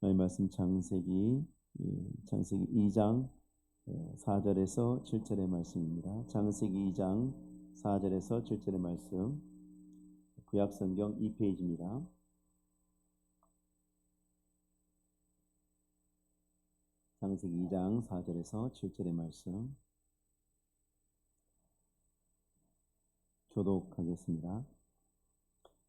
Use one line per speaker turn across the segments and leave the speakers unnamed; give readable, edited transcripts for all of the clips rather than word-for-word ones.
저희 말씀 창세기 2장 4절에서 7절의 말씀입니다. 창세기 2장 4절에서 7절의 말씀, 구약성경 2페이지입니다. 창세기 2장 4절에서 7절의 말씀 교독하겠습니다.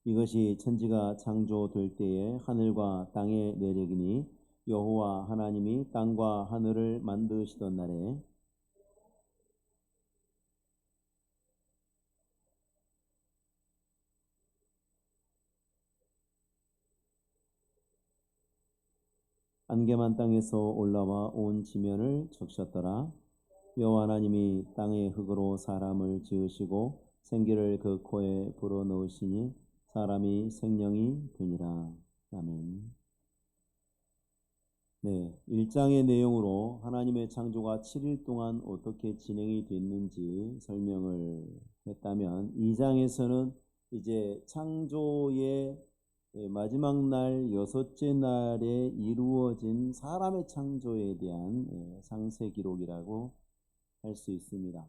이것이 천지가 창조될 때에 하늘과 땅의 내력이니 여호와 하나님이 땅과 하늘을 만드시던 날에 안개만 땅에서 올라와 온 지면을 적셨더라. 여호와 하나님이 땅의 흙으로 사람을 지으시고 생기를 그 코에 불어넣으시니 사람이 생명이 되니라. 아멘. 네, 1장의 내용으로 하나님의 창조가 7일 동안 어떻게 진행이 됐는지 설명을 했다면, 2장에서는 이제 창조의 마지막 날 6째 날에 이루어진 사람의 창조에 대한 상세 기록이라고 할 수 있습니다.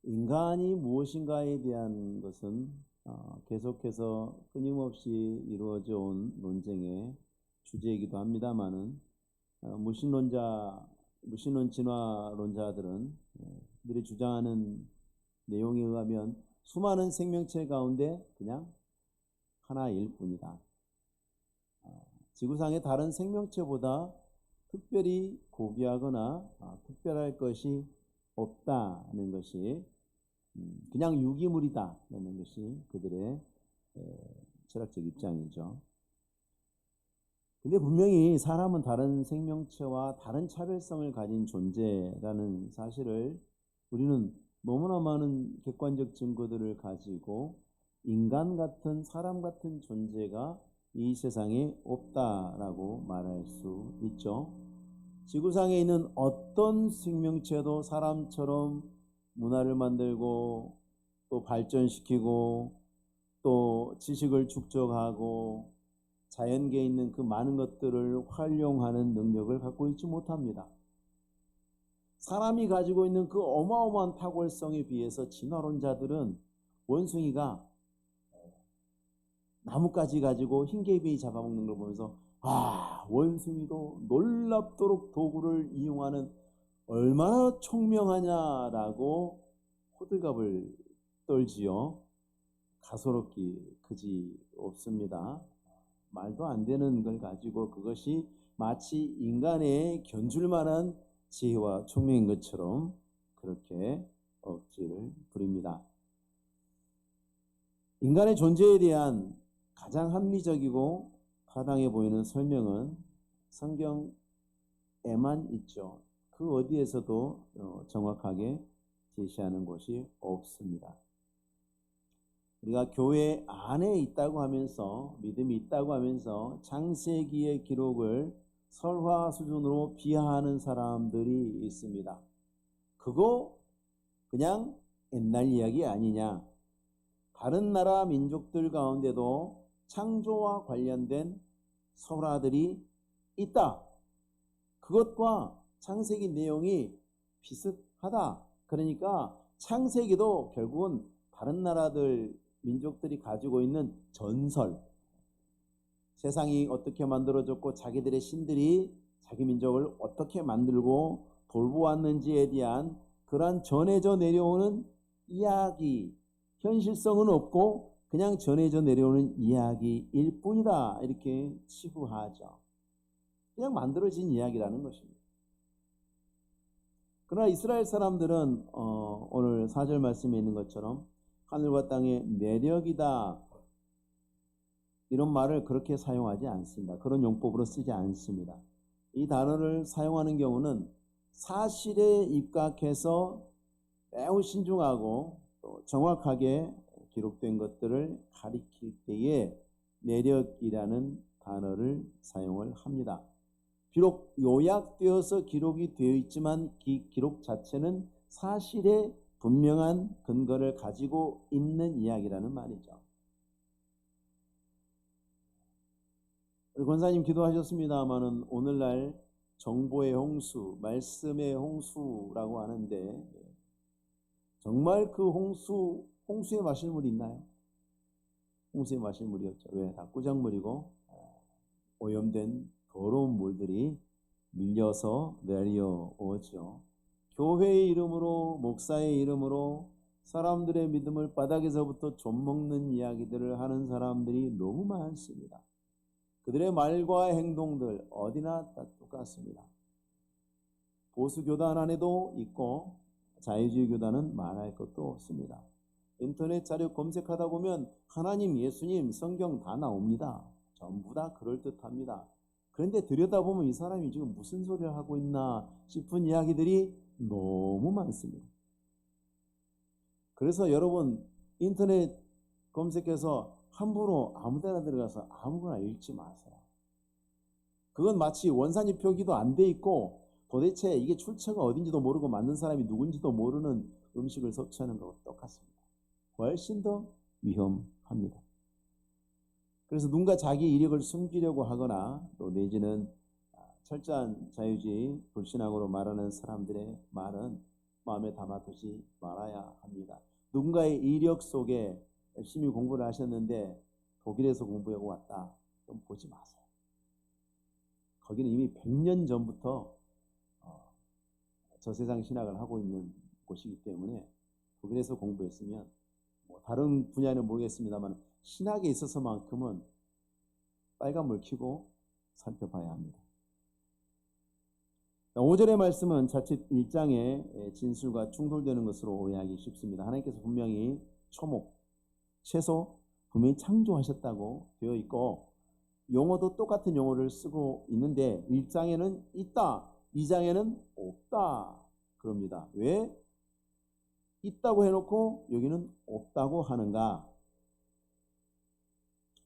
인간이 무엇인가에 대한 것은 계속해서 끊임없이 이루어져 온 논쟁의 주제이기도 합니다만은, 무신론 진화론자들은 그들이 주장하는 내용에 의하면 수많은 생명체 가운데 그냥 하나일 뿐이다. 지구상의 다른 생명체보다 특별히 고귀하거나 특별할 것이 없다는 것이, 그냥 유기물이다라는 것이 그들의 철학적 입장이죠. 근데 분명히 사람은 다른 생명체와 다른 차별성을 가진 존재라는 사실을 우리는 너무나 많은 객관적 증거들을 가지고 인간 같은, 사람 같은 존재가 이 세상에 없다라고 말할 수 있죠. 지구상에 있는 어떤 생명체도 사람처럼 문화를 만들고 또 발전시키고 또 지식을 축적하고 자연계에 있는 그 많은 것들을 활용하는 능력을 갖고 있지 못합니다. 사람이 가지고 있는 그 어마어마한 탁월성에 비해서 진화론자들은 원숭이가 나뭇가지 가지고 흰개비 잡아먹는 걸 보면서 원숭이도 놀랍도록 도구를 이용하는 얼마나 총명하냐라고 호들갑을 떨지요. 가소롭기 그지 없습니다. 말도 안 되는 걸 가지고 그것이 마치 인간의 견줄 만한 지혜와 총명인 것처럼 그렇게 억지를 부립니다. 인간의 존재에 대한 가장 합리적이고 타당해 보이는 설명은 성경에만 있죠. 그 어디에서도 정확하게 제시하는 것이 없습니다. 우리가 교회 안에 있다고 하면서, 믿음이 있다고 하면서 창세기의 기록을 설화 수준으로 비하하는 사람들이 있습니다. 그거 그냥 옛날 이야기 아니냐. 다른 나라 민족들 가운데도 창조와 관련된 설화들이 있다. 그것과 창세기 내용이 비슷하다. 그러니까 창세기도 결국은 다른 나라들, 민족들이 가지고 있는 전설, 세상이 어떻게 만들어졌고 자기들의 신들이 자기 민족을 어떻게 만들고 돌보았는지에 대한 그러한 전해져 내려오는 이야기, 현실성은 없고 그냥 전해져 내려오는 이야기일 뿐이다, 이렇게 치부하죠. 그냥 만들어진 이야기라는 것입니다. 그러나 이스라엘 사람들은 오늘 4절 말씀에 있는 것처럼 하늘과 땅의 내력이다, 이런 말을 그렇게 사용하지 않습니다. 그런 용법으로 쓰지 않습니다. 이 단어를 사용하는 경우는 사실에 입각해서 매우 신중하고 또 정확하게 기록된 것들을 가리킬 때에 내력이라는 단어를 사용을 합니다. 비록 요약되어서 기록이 되어 있지만 이 기록 자체는 사실에 분명한 근거를 가지고 있는 이야기라는 말이죠. 우리 권사님 기도하셨습니다마는 오늘날 정보의 홍수, 말씀의 홍수라고 하는데 정말 그 홍수에 마실 물이 있나요? 홍수에 마실 물이 없죠. 왜? 다 꾸작물이고 오염된 더러운 물들이 밀려서 내려오죠. 교회의 이름으로, 목사의 이름으로 사람들의 믿음을 바닥에서부터 좀먹는 이야기들을 하는 사람들이 너무 많습니다. 그들의 말과 행동들 어디나 다 똑같습니다. 보수 교단 안에도 있고 자유주의 교단은 말할 것도 없습니다. 인터넷 자료 검색하다 보면 하나님, 예수님, 성경 다 나옵니다. 전부 다 그럴듯합니다. 그런데 들여다보면 이 사람이 지금 무슨 소리를 하고 있나 싶은 이야기들이 너무 많습니다. 그래서 여러분 인터넷 검색해서 함부로 아무데나 들어가서 아무거나 읽지 마세요. 그건 마치 원산지 표기도 안 돼 있고 도대체 이게 출처가 어딘지도 모르고 만든 사람이 누군지도 모르는 음식을 섭취하는 것과 똑같습니다. 훨씬 더 위험합니다. 그래서 누군가 자기 이력을 숨기려고 하거나 또 내지는 철저한 자유주의 불신앙으로 말하는 사람들의 말은 마음에 담아두지 말아야 합니다. 누군가의 이력 속에 열심히 공부를 하셨는데 독일에서 공부하고 왔다. 그럼 보지 마세요. 거기는 이미 100년 전부터 저세상 신학을 하고 있는 곳이기 때문에 독일에서 공부했으면 뭐 다른 분야는 모르겠습니다만 신학에 있어서만큼은 빨간불 켜고 살펴봐야 합니다. 5절의 말씀은 자칫 1장의 진술과 충돌되는 것으로 오해하기 쉽습니다. 하나님께서 분명히 초목, 채소 분명히 창조하셨다고 되어 있고 용어도 똑같은 용어를 쓰고 있는데 1장에는 있다, 2장에는 없다 그럽니다. 왜 있다고 해놓고 여기는 없다고 하는가?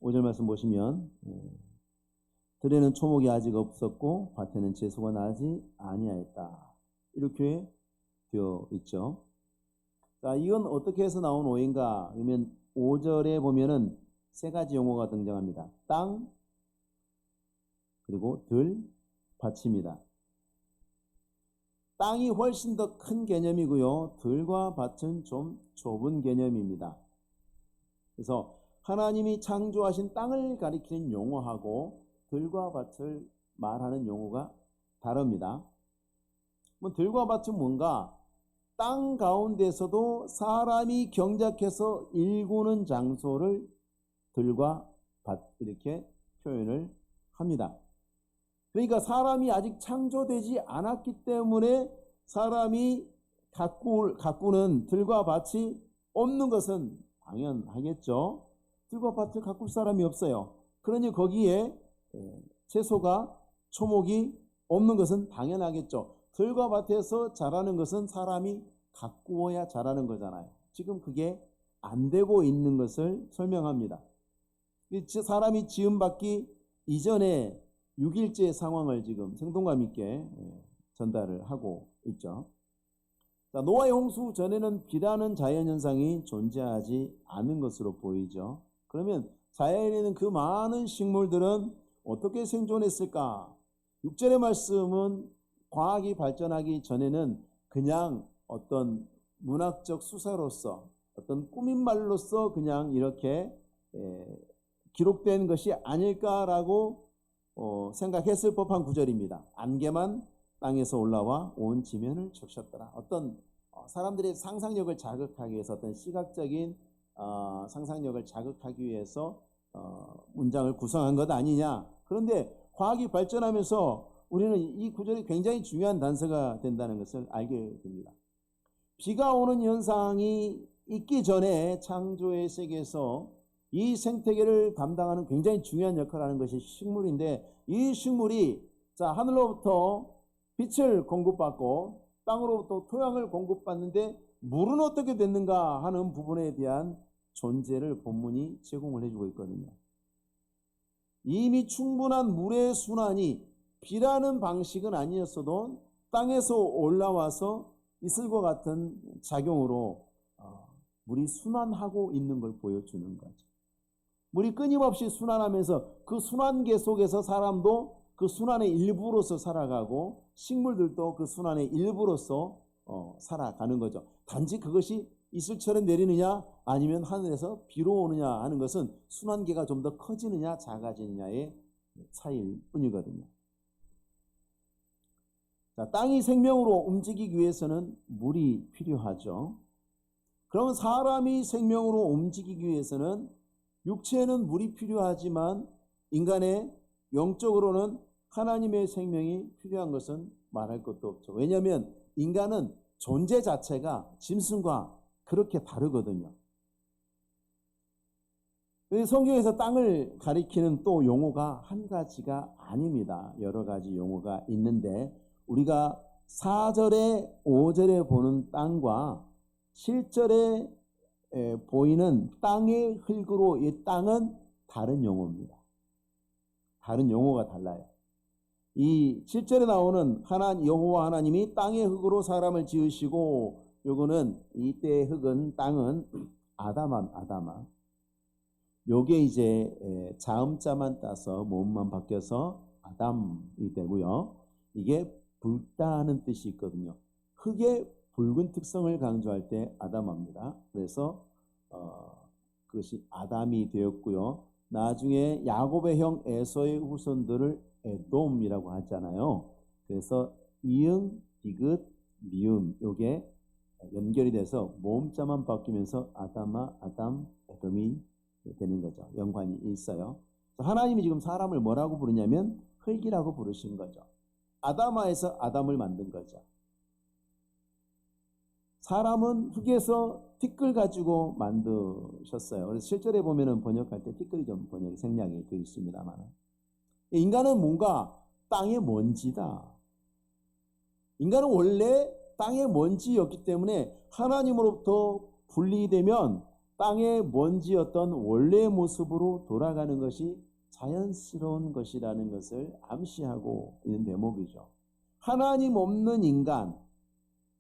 5절 말씀 보시면 들에는 초목이 아직 없었고 밭에는 채소가 나지 아니하였다. 이렇게 되어 있죠. 자, 이건 어떻게 해서 나온 오해인가? 그러면 5절에 보면은 세 가지 용어가 등장합니다. 땅, 그리고 들, 밭입니다. 땅이 훨씬 더 큰 개념이고요. 들과 밭은 좀 좁은 개념입니다. 그래서 하나님이 창조하신 땅을 가리키는 용어하고 들과 밭을 말하는 용어가 다릅니다. 들과 밭은 뭔가? 땅 가운데서도 사람이 경작해서 일구는 장소를 들과 밭 이렇게 표현을 합니다. 그러니까 사람이 아직 창조되지 않았기 때문에 사람이 가꾸는 들과 밭이 없는 것은 당연하겠죠. 들과 밭을 가꿀 사람이 없어요. 그러니 거기에 채소가 초목이 없는 것은 당연하겠죠. 들과 밭에서 자라는 것은 사람이 가꾸어야 자라는 거잖아요. 지금 그게 안 되고 있는 것을 설명합니다. 사람이 지음받기 이전에 6일째 상황을 지금 생동감 있게 전달을 하고 있죠. 자, 노아의 홍수 전에는 비라는 자연현상이 존재하지 않은 것으로 보이죠. 그러면 자연에는 그 많은 식물들은 어떻게 생존했을까? 6절의 말씀은 과학이 발전하기 전에는 그냥 어떤 문학적 수사로서 어떤 꾸민말로서 그냥 이렇게 기록된 것이 아닐까라고 생각했을 법한 구절입니다. 안개만 땅에서 올라와 온 지면을 적셨더라. 어떤 사람들의 상상력을 자극하기 위해서 어떤 시각적인 상상력을 자극하기 위해서 문장을 구성한 것 아니냐. 그런데 과학이 발전하면서 우리는 이 구절이 굉장히 중요한 단서가 된다는 것을 알게 됩니다. 비가 오는 현상이 있기 전에 창조의 세계에서 이 생태계를 담당하는 굉장히 중요한 역할을 하는 것이 식물인데 이 식물이 하늘로부터 빛을 공급받고 땅으로부터 토양을 공급받는데 물은 어떻게 됐는가 하는 부분에 대한 존재를 본문이 제공을 해주고 있거든요. 이미 충분한 물의 순환이 비라는 방식은 아니었어도 땅에서 올라와서 이슬과 같은 작용으로 물이 순환하고 있는 걸 보여주는 거죠. 물이 끊임없이 순환하면서 그 순환계 속에서 사람도 그 순환의 일부로서 살아가고 식물들도 그 순환의 일부로서 살아가는 거죠. 단지 그것이 이슬처럼 내리느냐 아니면 하늘에서 비로 오느냐 하는 것은 순환계가 좀 더 커지느냐 작아지느냐의 차이일 뿐이거든요. 자, 땅이 생명으로 움직이기 위해서는 물이 필요하죠. 그러면 사람이 생명으로 움직이기 위해서는 육체에는 물이 필요하지만 인간의 영적으로는 하나님의 생명이 필요한 것은 말할 것도 없죠. 왜냐하면 인간은 존재 자체가 짐승과 그렇게 다르거든요. 성경에서 땅을 가리키는 또 용어가 한 가지가 아닙니다. 여러 가지 용어가 있는데 우리가 4절에 5절에 보는 땅과 7절에 보이는 땅의 흙으로 이 땅은 다른 용어입니다. 다른 용어가 달라요. 이 7절에 나오는 여호와 하나님이 땅의 흙으로 사람을 지으시고, 요거는 이때의 흙은 땅은 아담아. 요게 이제 자음자만 따서 모음만 바뀌어서 아담이 되고요. 이게 붉다는 뜻이 있거든요. 흙의 붉은 특성을 강조할 때 아담합니다. 그래서 그것이 아담이 되었고요. 나중에 야곱의 형 에서의 후손들을 에돔이라고 하잖아요. 그래서 이응, 디귿, 미음 요게 연결이 돼서 모음자만 바뀌면서 아담아, 아담, 에돔이 되는 거죠. 연관이 있어요. 하나님이 지금 사람을 뭐라고 부르냐면 흙이라고 부르신 거죠. 아담아에서 아담을 만든 거죠. 사람은 흙에서 티끌 가지고 만드셨어요. 그래서 실절에 보면은 번역할 때 티끌이 좀 번역이 생략이 되어 있습니다만, 인간은 뭔가 땅의 먼지다. 인간은 원래 땅의 먼지였기 때문에 하나님으로부터 분리되면 땅의 먼지였던 원래의 모습으로 돌아가는 것이 자연스러운 것이라는 것을 암시하고 있는 대목이죠. 하나님 없는 인간,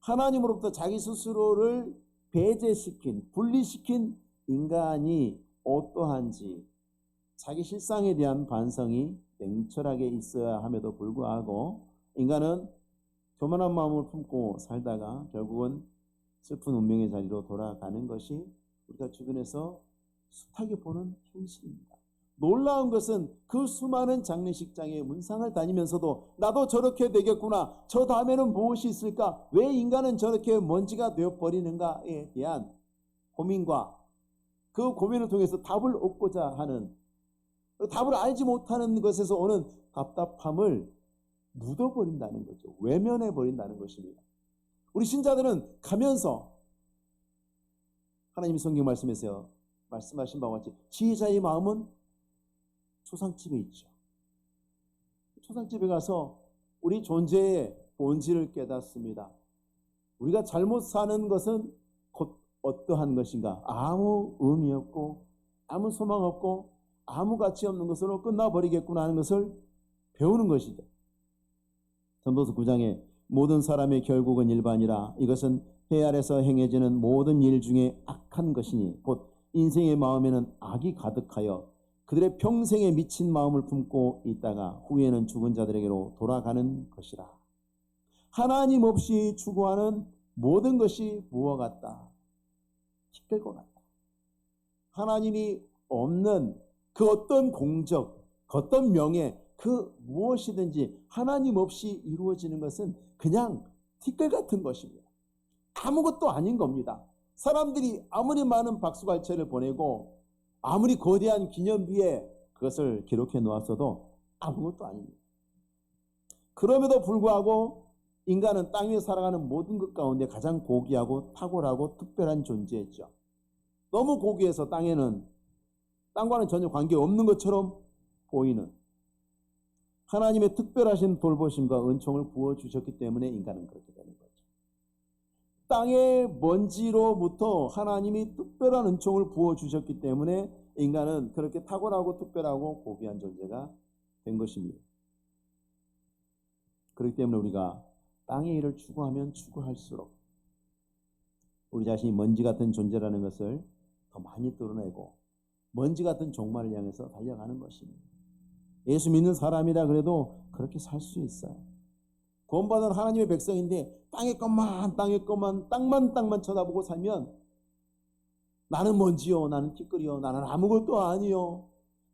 하나님으로부터 자기 스스로를 배제시킨, 분리시킨 인간이 어떠한지 자기 실상에 대한 반성이 냉철하게 있어야 함에도 불구하고 인간은 교만한 마음을 품고 살다가 결국은 슬픈 운명의 자리로 돌아가는 것이 우리가 주변에서 숱하게 보는 현실입니다. 놀라운 것은 그 수많은 장례식장에 문상을 다니면서도 나도 저렇게 되겠구나, 저 다음에는 무엇이 있을까, 왜 인간은 저렇게 먼지가 되어버리는가에 대한 고민과 그 고민을 통해서 답을 얻고자 하는, 답을 알지 못하는 것에서 오는 답답함을 묻어버린다는 거죠. 외면해버린다는 것입니다. 우리 신자들은 가면서 하나님의 성경 말씀에서 말씀하신 바와 같이 지혜자의 마음은 초상집에 있죠. 초상집에 가서 우리 존재의 본질을 깨닫습니다. 우리가 잘못 사는 것은 곧 어떠한 것인가? 아무 의미 없고 아무 소망 없고 아무 가치 없는 것으로 끝나버리겠구나 하는 것을 배우는 것이죠. 전도서 9장에 모든 사람의 결국은 일반이라, 이것은 해 아래서 행해지는 모든 일 중에 악한 것이니 곧 인생의 마음에는 악이 가득하여 그들의 평생에 미친 마음을 품고 있다가 후에는 죽은 자들에게로 돌아가는 것이라. 하나님 없이 추구하는 모든 것이 무엇 같다? 티끌과 같다. 하나님이 없는 그 어떤 공적, 그 어떤 명예, 그 무엇이든지 하나님 없이 이루어지는 것은 그냥 티끌 같은 것입니다. 아무것도 아닌 겁니다. 사람들이 아무리 많은 박수갈채를 보내고 아무리 거대한 기념비에 그것을 기록해 놓았어도 아무것도 아닙니다. 그럼에도 불구하고 인간은 땅 위에 살아가는 모든 것 가운데 가장 고귀하고 탁월하고 특별한 존재였죠. 너무 고귀해서 땅과는 전혀 관계없는 것처럼 보이는 하나님의 특별하신 돌보심과 은총을 부어주셨기 때문에 인간은 그렇게 되는 거죠. 땅의 먼지로부터 하나님이 특별한 은총을 부어주셨기 때문에 인간은 그렇게 탁월하고 특별하고 고귀한 존재가 된 것입니다. 그렇기 때문에 우리가 땅의 일을 추구하면 추구할수록 우리 자신이 먼지 같은 존재라는 것을 더 많이 드러내고 먼지 같은 종말을 향해서 달려가는 것입니다. 예수 믿는 사람이라 그래도 그렇게 살 수 있어요. 구원받은 하나님의 백성인데 땅의 것만 땅만 쳐다보고 살면 나는 먼지요, 나는 티끌이요, 나는 아무것도 아니요,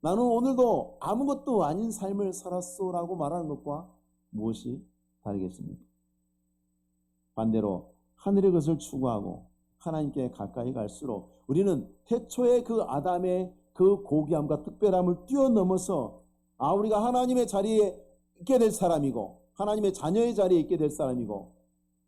나는 오늘도 아무것도 아닌 삶을 살았소라고 말하는 것과 무엇이 다르겠습니까? 반대로 하늘의 것을 추구하고 하나님께 가까이 갈수록 우리는 태초의 그 아담의 그 고귀함과 특별함을 뛰어넘어서 우리가 하나님의 자리에 있게 될 사람이고 하나님의 자녀의 자리에 있게 될 사람이고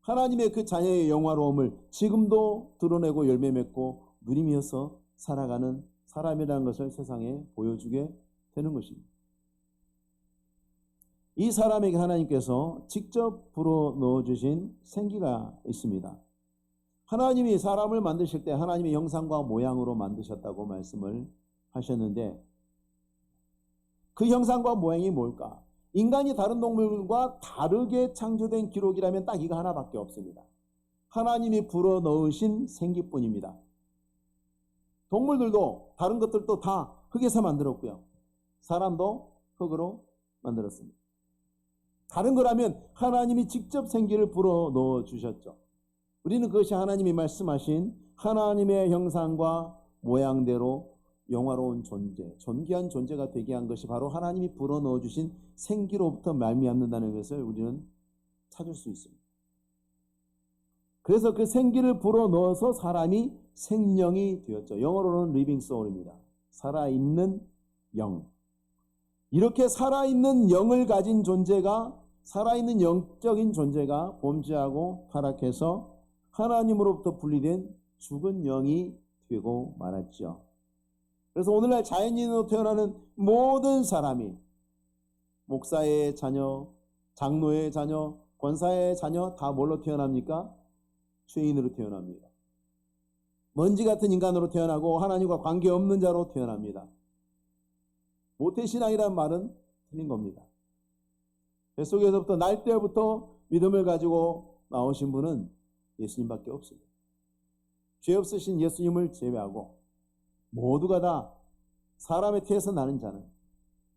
하나님의 그 자녀의 영화로움을 지금도 드러내고 열매 맺고 누리면서 살아가는 사람이라는 것을 세상에 보여주게 되는 것입니다. 이 사람에게 하나님께서 직접 불어넣어 주신 생기가 있습니다. 하나님이 사람을 만드실 때 하나님의 형상과 모양으로 만드셨다고 말씀을 하셨는데 그 형상과 모양이 뭘까? 인간이 다른 동물과 다르게 창조된 기록이라면 딱 이거 하나밖에 없습니다. 하나님이 불어넣으신 생기뿐입니다. 동물들도 다른 것들도 다 흙에서 만들었고요. 사람도 흙으로 만들었습니다. 다른 거라면 하나님이 직접 생기를 불어넣어 주셨죠. 우리는 그것이 하나님이 말씀하신 하나님의 형상과 모양대로 영화로운 존재, 존귀한 존재가 되게 한 것이 바로 하나님이 불어넣어 주신 생기로부터 말미암는다는 것을 우리는 찾을 수 있습니다. 그래서 그 생기를 불어넣어서 사람이 생명이 되었죠. 영어로는 living soul입니다. 살아있는 영. 이렇게 살아있는 영을 가진 존재가, 살아있는 영적인 존재가 범죄하고 타락해서 하나님으로부터 분리된 죽은 영이 되고 말았죠. 그래서 오늘날 자연인으로 태어나는 모든 사람이 목사의 자녀, 장로의 자녀, 권사의 자녀 다 뭘로 태어납니까? 죄인으로 태어납니다. 먼지 같은 인간으로 태어나고 하나님과 관계없는 자로 태어납니다. 모태신앙이라는 말은 틀린 겁니다. 뱃속에서부터 날 때부터 믿음을 가지고 나오신 분은 예수님밖에 없습니다. 죄 없으신 예수님을 제외하고 모두가 다 사람의 태에서 나는 자는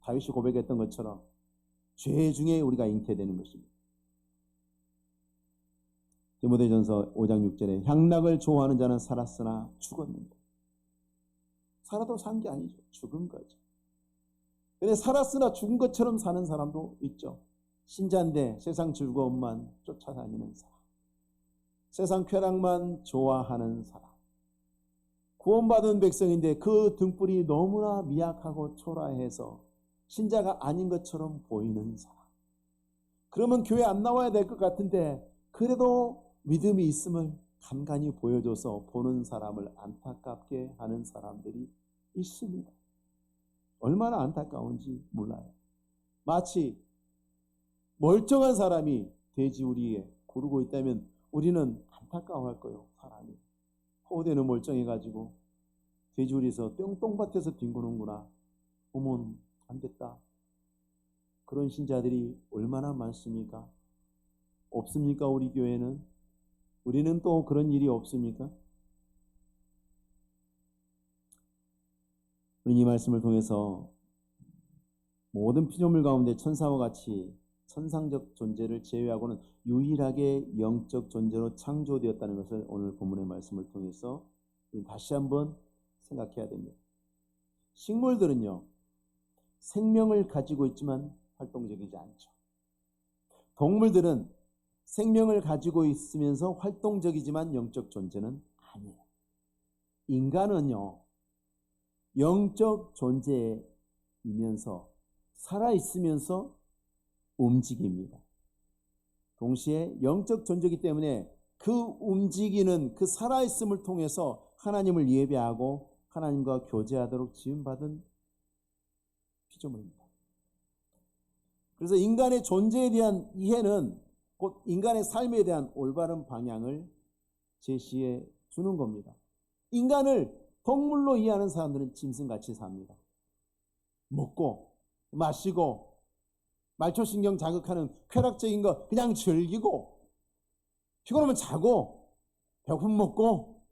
다윗이 고백했던 것처럼 죄 중에 우리가 잉태되는 것입니다. 디모데전서 5장 6절에 향락을 좋아하는 자는 살았으나 죽었는데, 살아도 산 게 아니죠. 죽은 거죠. 근데 살았으나 죽은 것처럼 사는 사람도 있죠. 신자인데 세상 즐거움만 쫓아다니는 사람, 세상 쾌락만 좋아하는 사람, 구원받은 백성인데 그 등불이 너무나 미약하고 초라해서 신자가 아닌 것처럼 보이는 사람. 그러면 교회 안 나와야 될 것 같은데 그래도 믿음이 있음을 간간히 보여줘서 보는 사람을 안타깝게 하는 사람들이 있습니다. 얼마나 안타까운지 몰라요. 마치 멀쩡한 사람이 돼지우리에 구르고 있다면 우리는 안타까워할 거예요. 사람이 호되는 멀쩡해가지고 돼지우리에서 똥밭에서 뒹구는구나. 어머, 안 됐다. 그런 신자들이 얼마나 많습니까? 없습니까? 우리 교회는? 우리는 또 그런 일이 없습니까? 우리 이 말씀을 통해서 모든 피조물 가운데 천사와 같이 천상적 존재를 제외하고는 유일하게 영적 존재로 창조되었다는 것을 오늘 본문의 말씀을 통해서 다시 한번 생각해야 됩니다. 식물들은요, 생명을 가지고 있지만 활동적이지 않죠. 동물들은 생명을 가지고 있으면서 활동적이지만 영적 존재는 아니에요. 인간은요, 영적 존재이면서 살아있으면서 움직입니다. 동시에 영적 존재이기 때문에 그 움직이는 그 살아있음을 통해서 하나님을 예배하고 하나님과 교제하도록 지음받은 피조물입니다. 그래서 인간의 존재에 대한 이해는 곧 인간의 삶에 대한 올바른 방향을 제시해 주는 겁니다. 인간을 동물로 이해하는 사람들은 짐승같이 삽니다. 먹고 마시고 말초신경 자극하는 쾌락적인 거 그냥 즐기고, 피곤하면 자고 배고프면 먹고,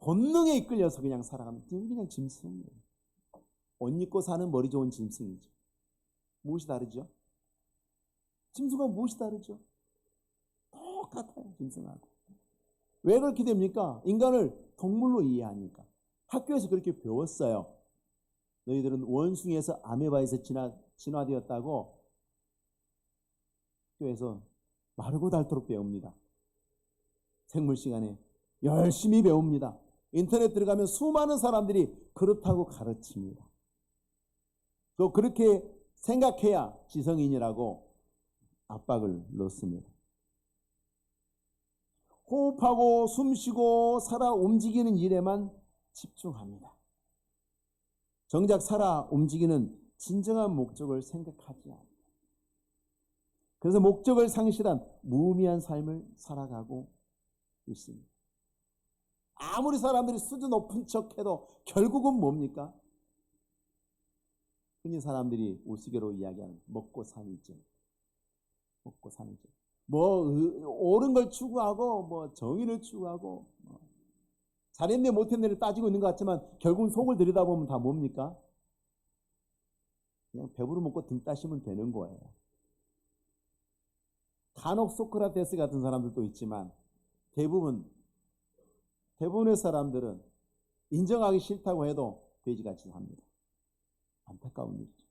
본능에 이끌려서 그냥 살아가는 그냥 짐승이에요. 옷 입고 사는 머리 좋은 짐승이죠. 무엇이 다르죠? 짐승과 무엇이 다르죠? 똑같아요, 짐승하고. 왜 그렇게 됩니까? 인간을 동물로 이해하니까. 학교에서 그렇게 배웠어요. 너희들은 원숭이에서 아메바에서 진화되었다고 학교에서 마르고 닳도록 배웁니다. 생물 시간에 열심히 배웁니다. 인터넷 들어가면 수많은 사람들이 그렇다고 가르칩니다. 또 그렇게 생각해야 지성인이라고 압박을 넣습니다. 호흡하고 숨쉬고 살아 움직이는 일에만 집중합니다. 정작 살아 움직이는 진정한 목적을 생각하지 않습니다. 그래서 목적을 상실한 무의미한 삶을 살아가고 있습니다. 아무리 사람들이 수준 높은 척해도 결국은 뭡니까? 흔히 사람들이 우스개로 이야기하는 먹고 사는 죄. 먹고 사는 죄. 옳은 걸 추구하고 정의를 추구하고 잘했네 못했네를 따지고 있는 것 같지만 결국은 속을 들여다보면 다 뭡니까? 그냥 배부르 먹고 등 따시면 되는 거예요. 간혹 소크라테스 같은 사람들도 있지만 대부분의 사람들은 인정하기 싫다고 해도 돼지같이 삽니다. 안타까운 일이죠.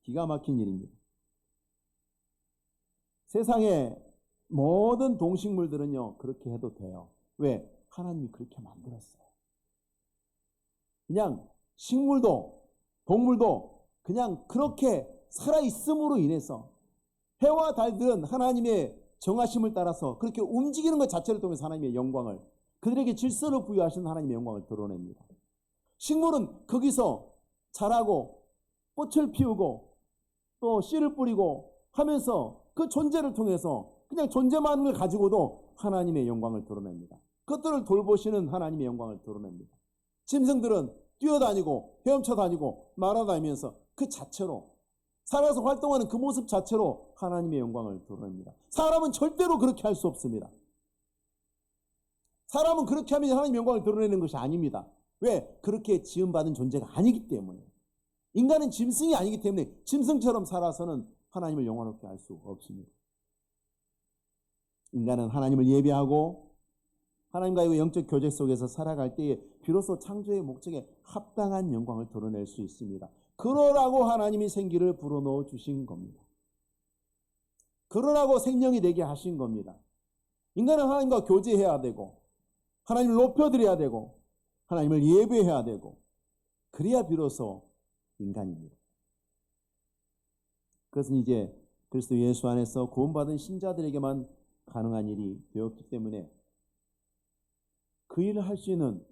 기가 막힌 일입니다. 세상의 모든 동식물들은요 그렇게 해도 돼요. 왜? 하나님이 그렇게 만들었어요. 그냥 식물도 동물도 그냥 그렇게 살아있음으로 인해서 해와 달들은 하나님의 정하심을 따라서 그렇게 움직이는 것 자체를 통해서 하나님의 영광을, 그들에게 질서를 부여하신 하나님의 영광을 드러냅니다. 식물은 거기서 자라고 꽃을 피우고 또 씨를 뿌리고 하면서 그 존재를 통해서 그냥 존재만을 가지고도 하나님의 영광을 드러냅니다. 그것들을 돌보시는 하나님의 영광을 드러냅니다. 짐승들은 뛰어다니고 헤엄쳐 다니고 날아다니면서 그 자체로 살아서 활동하는 그 모습 자체로 하나님의 영광을 드러냅니다. 사람은 절대로 그렇게 할 수 없습니다. 사람은 그렇게 하면 하나님의 영광을 드러내는 것이 아닙니다. 왜? 그렇게 지음받은 존재가 아니기 때문에. 인간은 짐승이 아니기 때문에 짐승처럼 살아서는 하나님을 영화롭게 할 수 없습니다. 인간은 하나님을 예배하고 하나님과의 영적 교제 속에서 살아갈 때에 비로소 창조의 목적에 합당한 영광을 드러낼 수 있습니다. 그러라고 하나님이 생기를 불어넣어 주신 겁니다. 그러라고 생명이 되게 하신 겁니다. 인간은 하나님과 교제해야 되고 하나님을 높여드려야 되고 하나님을 예배해야 되고 그래야 비로소 인간입니다. 그것은 이제 그리스도 예수 안에서 구원받은 신자들에게만 가능한 일이 되었기 때문에 그 일을 할 수 있는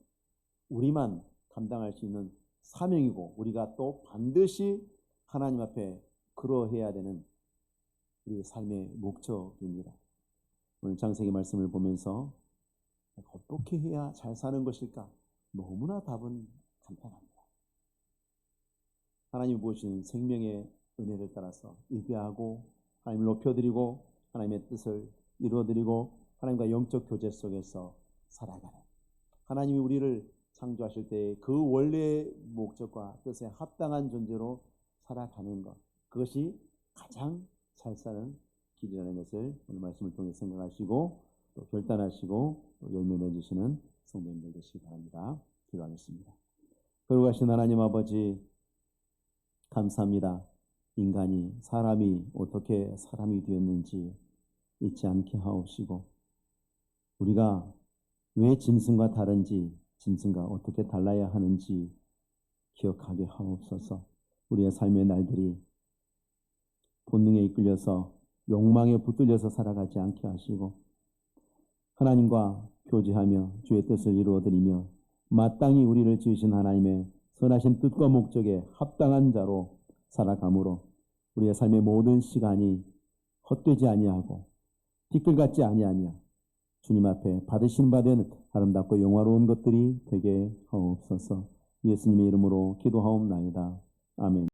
우리만 감당할 수 있는 사명이고 우리가 또 반드시 하나님 앞에 그러해야 되는 우리의 삶의 목적입니다. 오늘 창세기 말씀을 보면서 어떻게 해야 잘 사는 것일까? 너무나 답은 간단합니다. 하나님이 부으신 생명의 은혜를 따라서 예배하고 하나님을 높여드리고 하나님의 뜻을 이루어드리고 하나님과 영적 교제 속에서 살아가는, 하나님이 우리를 창조하실 때 그 원래의 목적과 뜻에 합당한 존재로 살아가는 것, 그것이 가장 잘 사는 길이라는 것을 오늘 말씀을 통해 생각하시고 또 결단하시고 또 열매 맺으시는 성도님들 되시기 바랍니다. 기도하겠습니다. 거룩하신 하나님 아버지, 감사합니다. 인간이, 사람이 어떻게 사람이 되었는지 잊지 않게 하옵시고 우리가 왜 짐승과 다른지, 짐승과 어떻게 달라야 하는지 기억하게 하옵소서. 우리의 삶의 날들이 본능에 이끌려서 욕망에 붙들려서 살아가지 않게 하시고 하나님과 교제하며 주의 뜻을 이루어드리며 마땅히 우리를 지으신 하나님의 선하신 뜻과 목적에 합당한 자로 살아감으로 우리의 삶의 모든 시간이 헛되지 아니하고 티끌 같지 아니하며 주님 앞에 받으신 바 된 아름답고 영화로운 것들이 되게 하옵소서. 예수님의 이름으로 기도하옵나이다. 아멘.